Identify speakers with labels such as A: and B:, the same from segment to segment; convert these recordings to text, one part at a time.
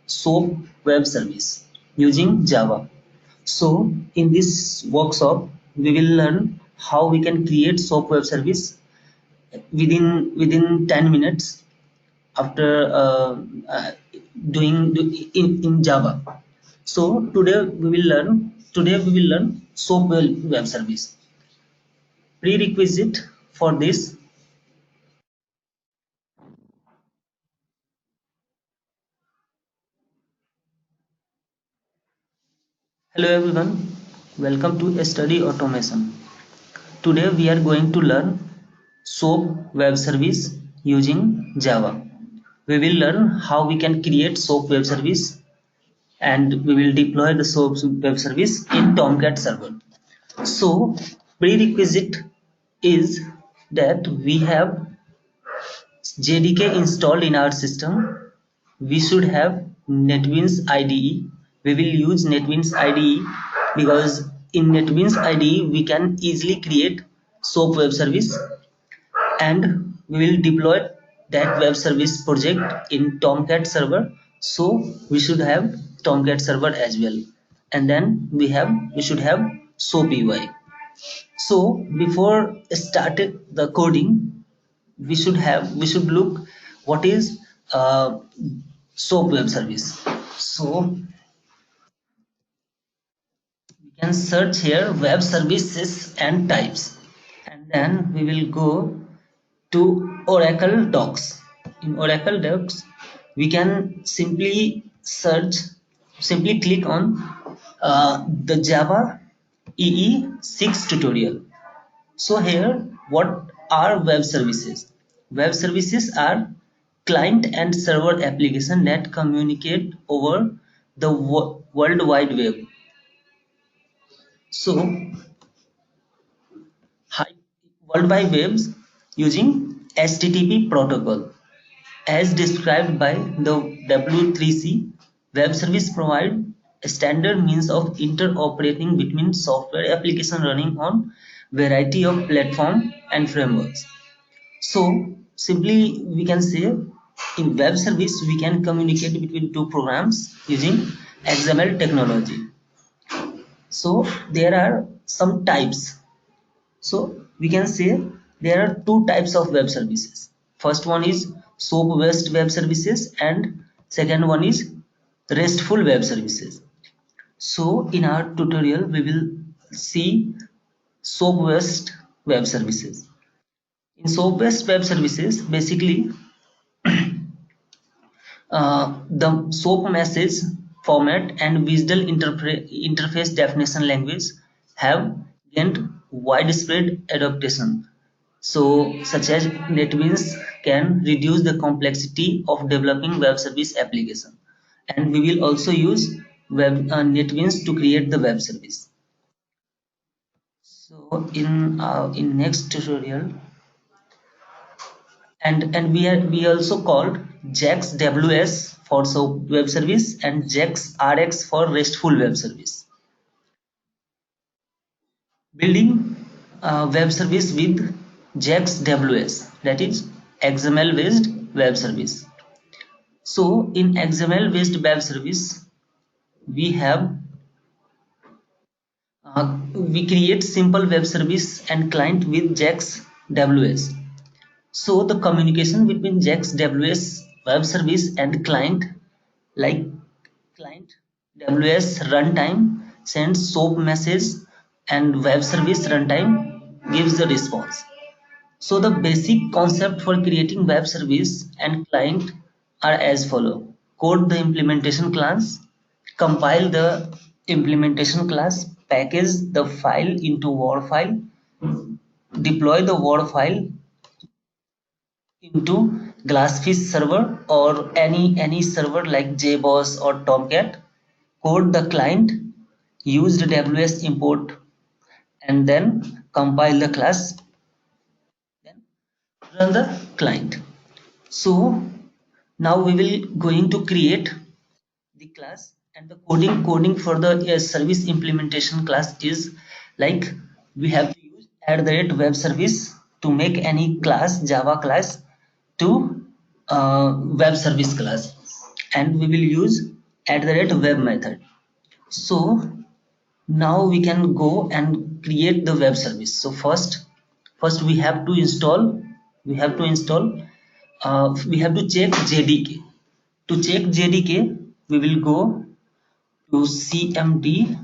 A: SOAP web service using Java. So in this workshop, we will learn how we can create SOAP web service within 10 minutes after uh, in Java. So today we will learn SOAP web service. Prerequisite for this. Hello everyone, welcome to Study Automation. Today we are going to learn SOAP web service using Java. We will learn how we can create SOAP web service and we will deploy the SOAP web service in Tomcat server. So prerequisite is that we have JDK installed in our system. We should have NetBeans IDE. We will use NetBeans IDE because in NetBeans IDE we can easily create SOAP web service, and we will deploy that web service project in Tomcat server. So we should have Tomcat server as well, and then we should have SOAP UI. So before starting the coding, we should look what is SOAP web service. So we can search here web services and types, and then we will go to Oracle Docs. In Oracle Docs, we can simply click on the Java EE6 tutorial. So here, what are web services? Web services are client and server application that communicate over the World Wide Web. So World Wide Webs using HTTP protocol. As described by the W3C, web service provide a standard means of interoperating between software application running on variety of platform and frameworks. So simply we can say in web service we can communicate between two programs using XML technology. So there are some types. So we can say there are two types of web services. First one is SOAP based web services and second one is RESTful web services. So in our tutorial we will see SOAP based web services. In SOAP based web services, basically the SOAP message format and visual interface definition language have gained widespread adoption. So, such as NetBeans can reduce the complexity of developing web service application, and we will also use NetBeans to create the web service. So, in next tutorial, and we also called JAX WS for web service and JAX RX for RESTful web service. Building web service with JAX WS, that is XML based web service. So in XML based web service, we have we create simple web service and client with JAX WS. So the communication between JAX WS web service and client, like client WS runtime sends SOAP message and web service runtime gives the response. So the basic concept for creating web service and client are as follow. Code the implementation class, compile the implementation class, package the file into WAR file, deploy the WAR file into Glassfish server or any server like JBoss or Tomcat, code the client, use the WS import, and then compile the class, then run the client. So now we will going to create the class, and the coding for the service implementation class is like we have to use @web service to make any class Java class to web service class, and we will use @web method. So now we can go and create the web service. So first we have to install we have to install we have to check JDK. To check JDK, we will go to cmd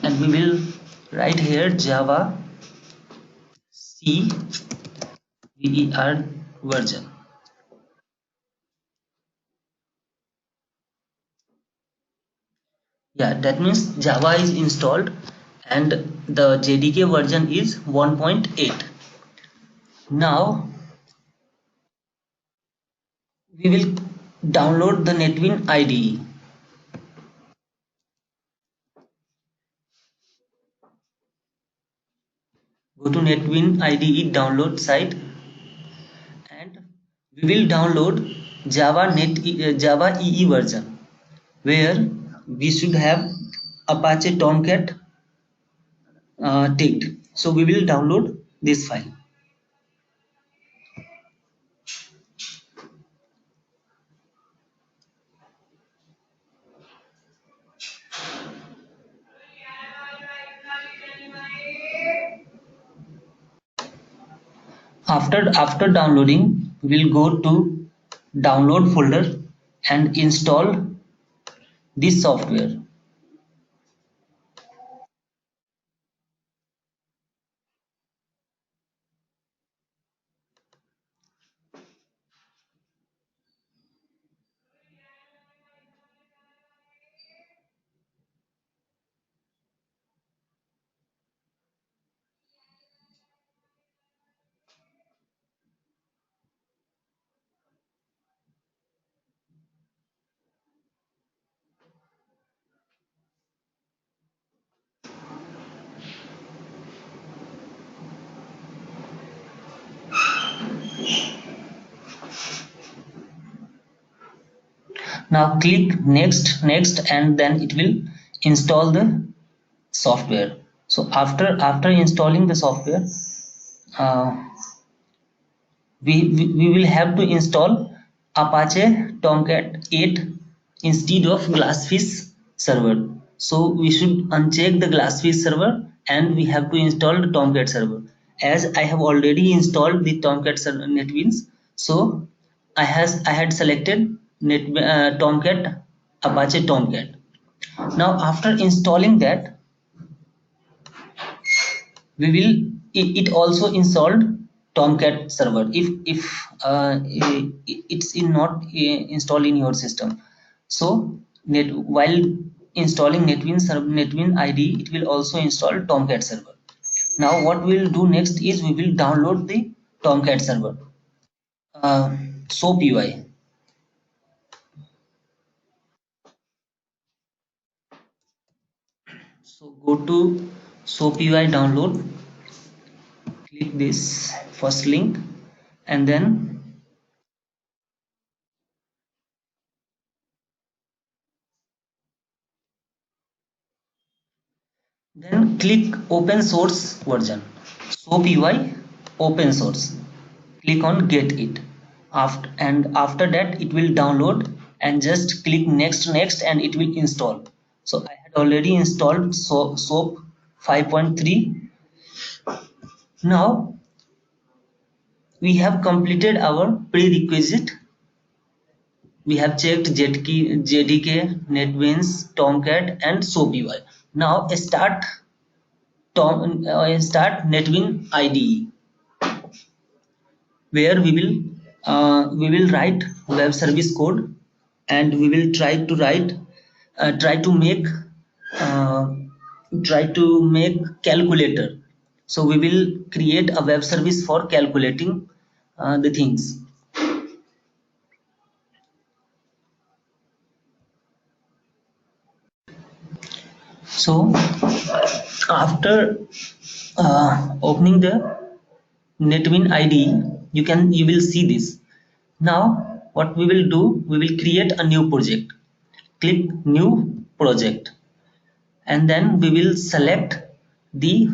A: and we will write here Java CVER version. Yeah, that means Java is installed and the JDK version is 1.8. Now we will download the NetWin IDE. Go to NetWin IDE download site and we will download Java EE version, where we should have Apache Tomcat ticked. So we will download this file. After downloading, we will go to download folder and install this software. Now click next and then it will install the software. So after installing the software, uh, we will have to install Apache Tomcat 8 instead of Glassfish server. So we should uncheck the Glassfish server and we have to install the Tomcat server. As I have already installed the Tomcat server NetBeans, so I had selected Tomcat Apache Tomcat. Now after installing that, we will it also installed Tomcat server if it's not installed in your system. So while installing NetWin IDE, it will also install Tomcat server. Now what we will do next is we will download the Tomcat server. SOAP UI. So go to SOAP UI download, click this first link and then click open source version. SOAP UI open source. Click on get it. After that it will download and just click next and it will install. So I had already installed SOAP 5.3. Now we have completed our prerequisite. We have checked JDK, NetBeans, Tomcat and SOAP UI. Now start NetWin IDE, where we will write web service code and we will try to make uh, calculator. So we will create a web service for calculating the things. So after opening the NetWin IDE, you will see this. Now what we will do, we will create a new project. Click new project and then we will select the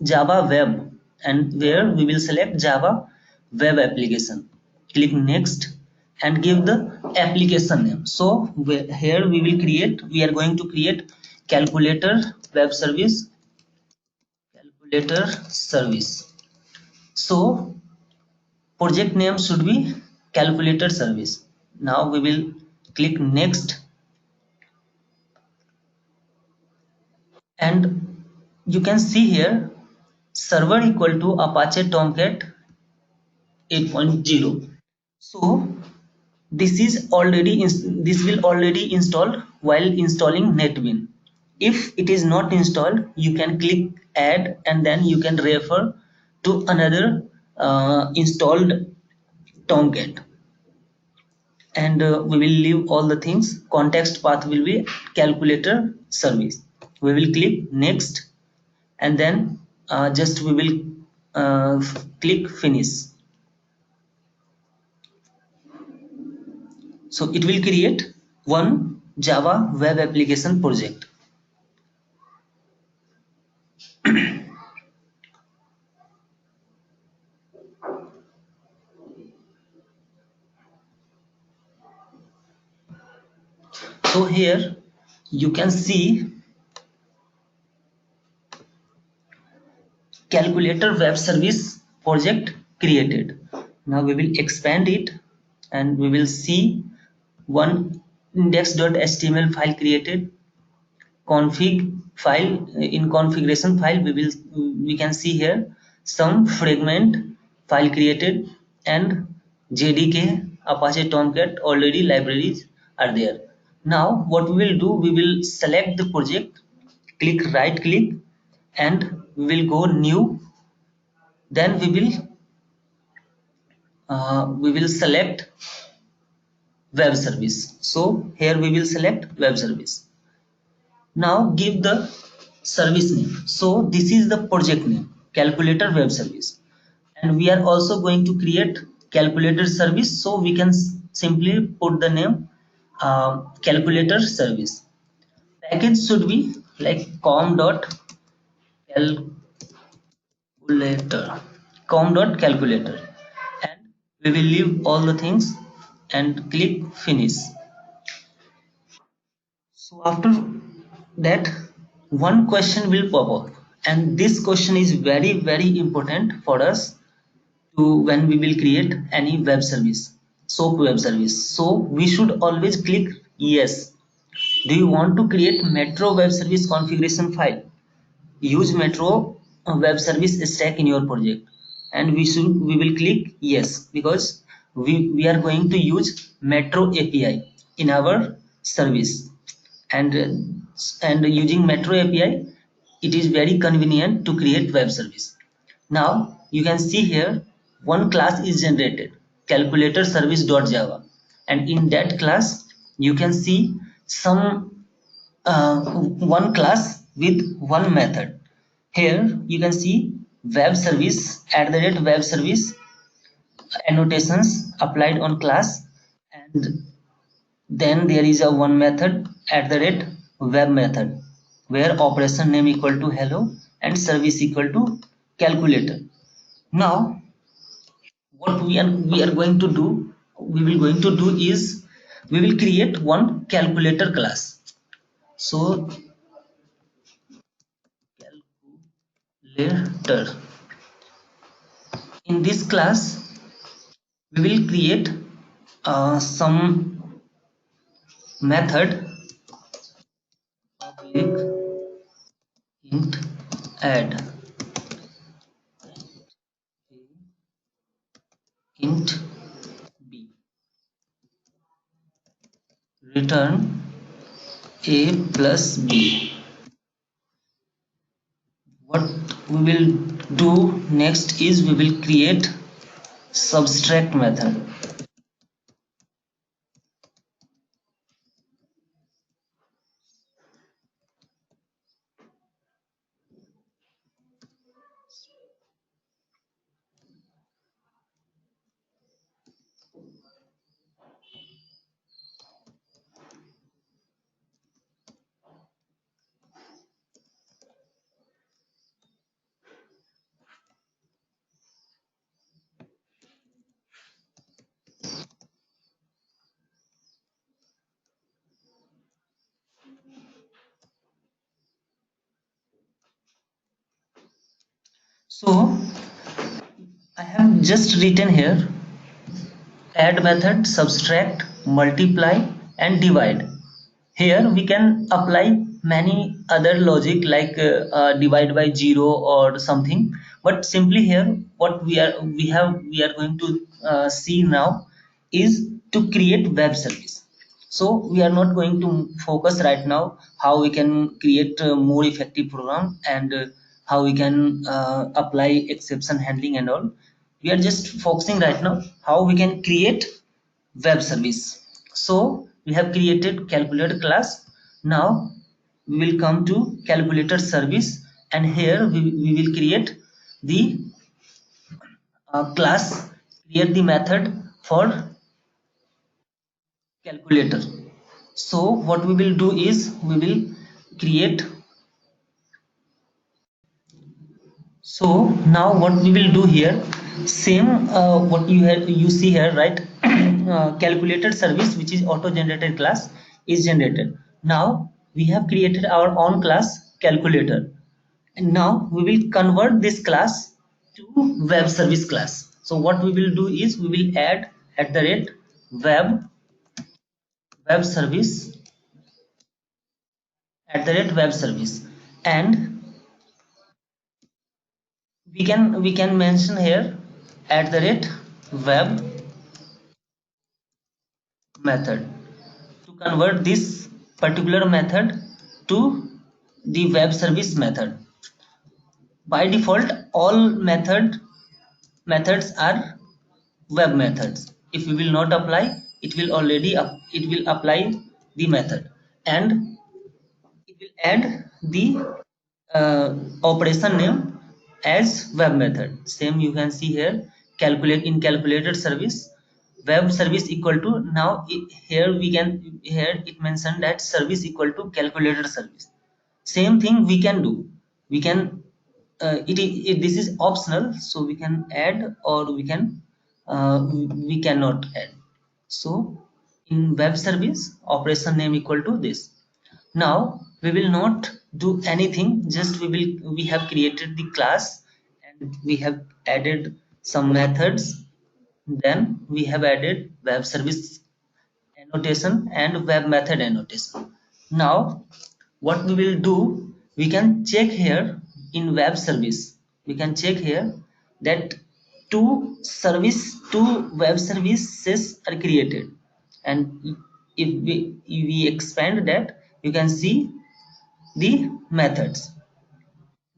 A: Java web, and where we will select Java web application. Click next and give the application name. So here we are going to create calculator web service, calculator service. So project name should be calculator service. Now we will click next, and you can see here server equal to Apache Tomcat 8.0. So this will already installed while installing NetBeans. If it is not installed, you can click add and then you can refer to another installed Tomcat. And we will leave all the things. Context path will be calculator service. We will click next and then just we will click finish. So it will create one Java web application project. So here you can see calculator web service project created. Now we will expand it and we will see one index.html file created, config file. In configuration file we can see here some fragment file created, and JDK Apache Tomcat already libraries are there. Now what we will do, we will select the project, click right click, and we will go new. Then we will select web service. So here we will select web service. Now give the service name. So this is the project name, calculator web service, and we are also going to create calculator service. So we can simply put the name calculator service. Package should be like com.calculator, and we will leave all the things and click finish. So after that, one question will pop up, and this question is very important for us to when we will create any web service, SOAP web service. So we should always click yes. Do you want to create Metro web service configuration file? Use Metro web service stack in your project, and we will click yes, because we are going to use Metro API in our service, and using Metro API, it is very convenient to create web service. Now you can see here one class is generated, calculator service.java, and in that class you can see some one class with one method. Here you can see web service @web service annotations applied on class, and then there is a one method @web method, where operation name equal to hello and service equal to calculator. Now what we are going to do, is we will create one calculator class. So calculator, in this class we will create some method public int add int b, return a plus b. What we will do next is we will create subtract method. So I have just written here add method, subtract, multiply and divide. Here we can apply many other logic like divide by 0 or something, but simply here what we are going to see now is to create web service. So we are not going to focus right now how we can create a more effective program and how we can apply exception handling and all. We are just focusing right now how we can create web service. So we have created calculator class. Now we will come to calculator service, and here we will create the class, create the method for calculator. So what we will do is we will create. So now what we will do here, same what you see here, right? Calculated service, which is auto generated class, is generated. Now we have created our own class calculator, and now we will convert this class to web service class. So what we will do is we will add at the rate web service, at the rate web service, and we can mention here at the rate web method to convert this particular method to the web service method. By default all methods are web methods. If we will not apply, it will apply the method, and it will add the operation name as web method. Same you can see here, calculate in calculated service web service equal to, now here we can, here it mentioned that service equal to calculator service. Same thing we can do. We can this is optional, so we can add or we cannot add. So in web service operation name equal to this. Now we will not do anything, just we have created the class and we have added some methods, then we have added web service annotation and web method annotation. Now what we will do, we can check here in web service, we can check here that two web services are created, and if we expand that, you can see the methods.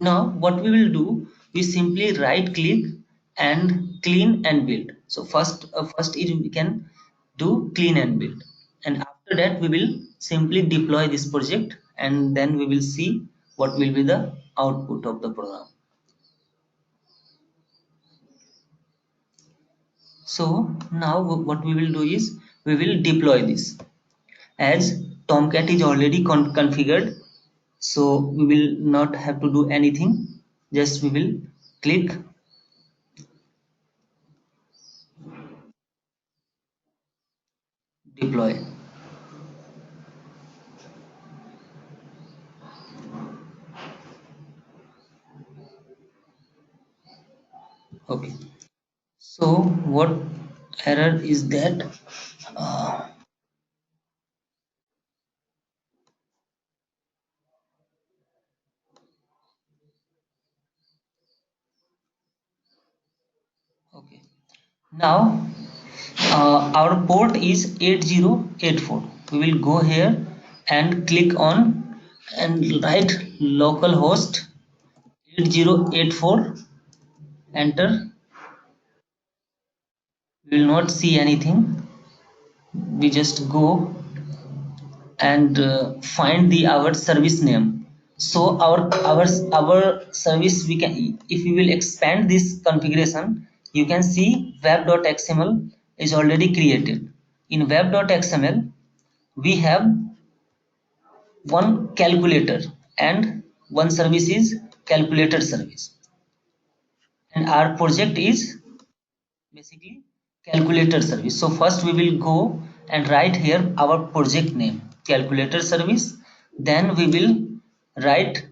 A: Now what we will do, we simply right click and clean and build. So first is we can do clean and build, and after that we will simply deploy this project, and then we will see what will be the output of the program. So now what we will do is we will deploy this. As Tomcat is already configured, so we will not have to do anything, just we will click deploy. Okay, so what error is that? uh, okay, now our port is 8084. We will go here and click on and write localhost 8084, enter. We will not see anything. We just go and find the our service name. So our service, we can, if we will expand this configuration, you can see web.xml is already created. In web.xml we have one calculator and one service is calculator service, and our project is basically calculator service. So first we will go and write here our project name calculator service, then we will write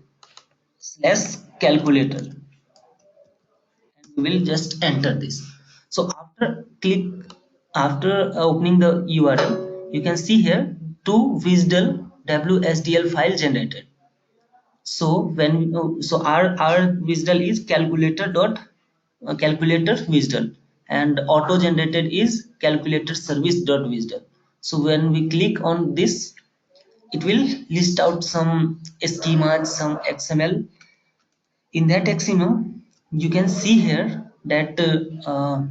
A: slash calculator. we will just enter this. So after opening the URL, you can see here two WSDL WSDL file generated. So our WSDL is calculator WSDL, and auto generated is calculator service dot WSDL. So when we click on this, it will list out some schemas, some XML. In that XML, you can see here that there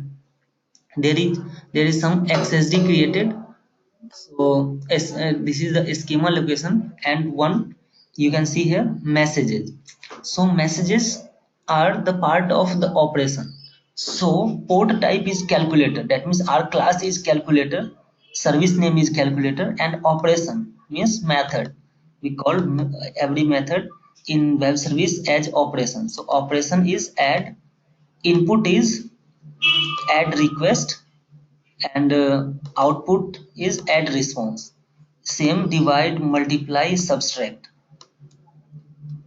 A: is some XSD created. So this is the schema location, and one you can see here messages. So messages are the part of the operation. So port type is calculator, that means our class is calculator, service name is calculator, and operation means method. We call every method in web service as operation. So operation is add, input is add request, and output is add response. Same divide, multiply, subtract,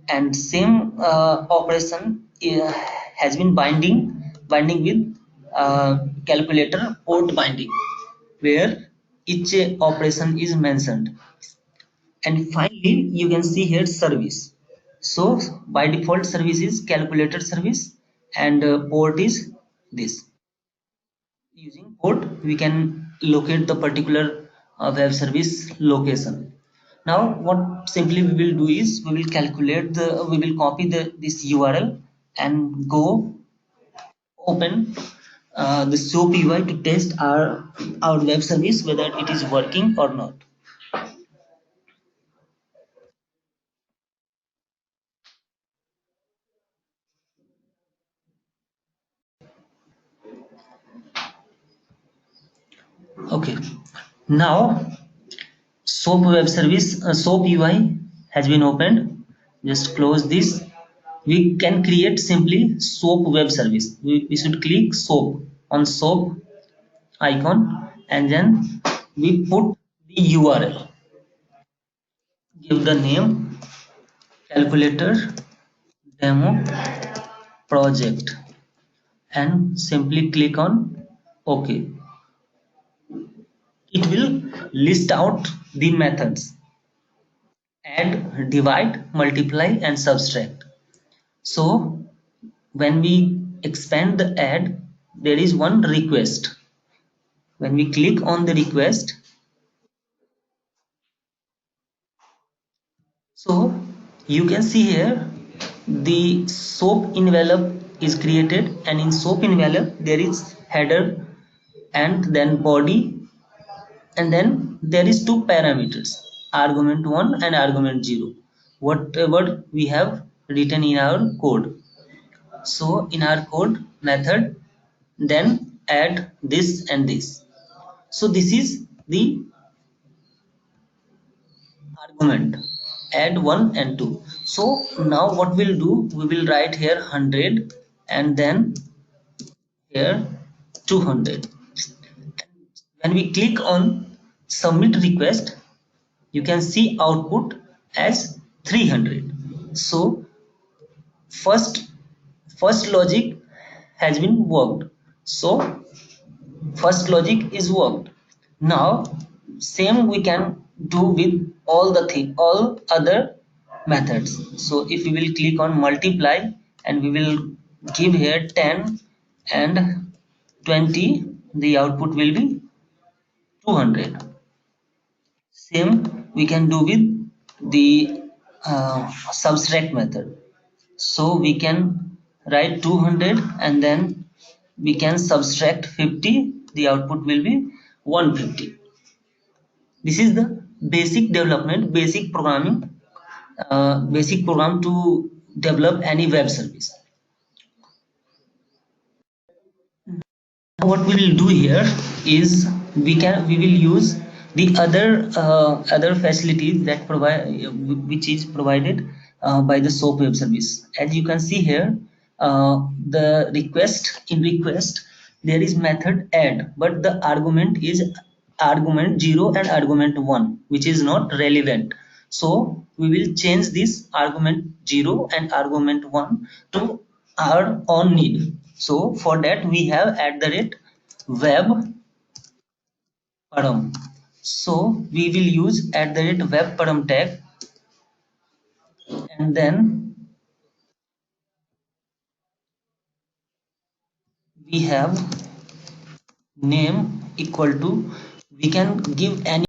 A: and same operation has been binding with calculator port binding, where each operation is mentioned. And finally, you can see here service. So by default, service is calculator service, and port is this. Using port, we can locate the particular web service location. Now what simply we will do is we will copy this URL and go open the SOAP UI to test our web service whether it is working or not. Okay, now SOAP web service, SOAP UI has been opened. Just close this. We can create simply SOAP web service. We should click SOAP on SOAP icon, and then we put the URL. Give the name calculator demo project, and simply click on OK. It will list out the methods: add, divide, multiply, and subtract. So when we expand the add, there is one request. When we click on the request, so you can see here the SOAP envelope is created, and in SOAP envelope there is header and then body, and then there is two parameters, argument 1 and argument 0, whatever we have written in our code. So in our code method, then add this and this. So this is the argument, add 1 and 2. So now what we'll do, we will write here 100 and then here 200. When we click on submit request, you can see output as 300. So first logic has been worked. So first logic is worked. Now same we can do with all other methods. So if we will click on multiply, and we will give here 10 and 20, the output will be 200. Same we can do with the subtract method. So we can write 200 and then we can subtract 50, the output will be 150. This is the basic development, basic programming, basic program to develop any web service. What we will do here is we will use the other facilities that provide, which is provided by the SOAP web service. As you can see here, the request there is method add, but the argument is argument 0 and argument 1, which is not relevant. So we will change this argument 0 and argument 1 to our own need. So for that we have @web param. So we will use @web param tag, and then we have name equal to, we can give any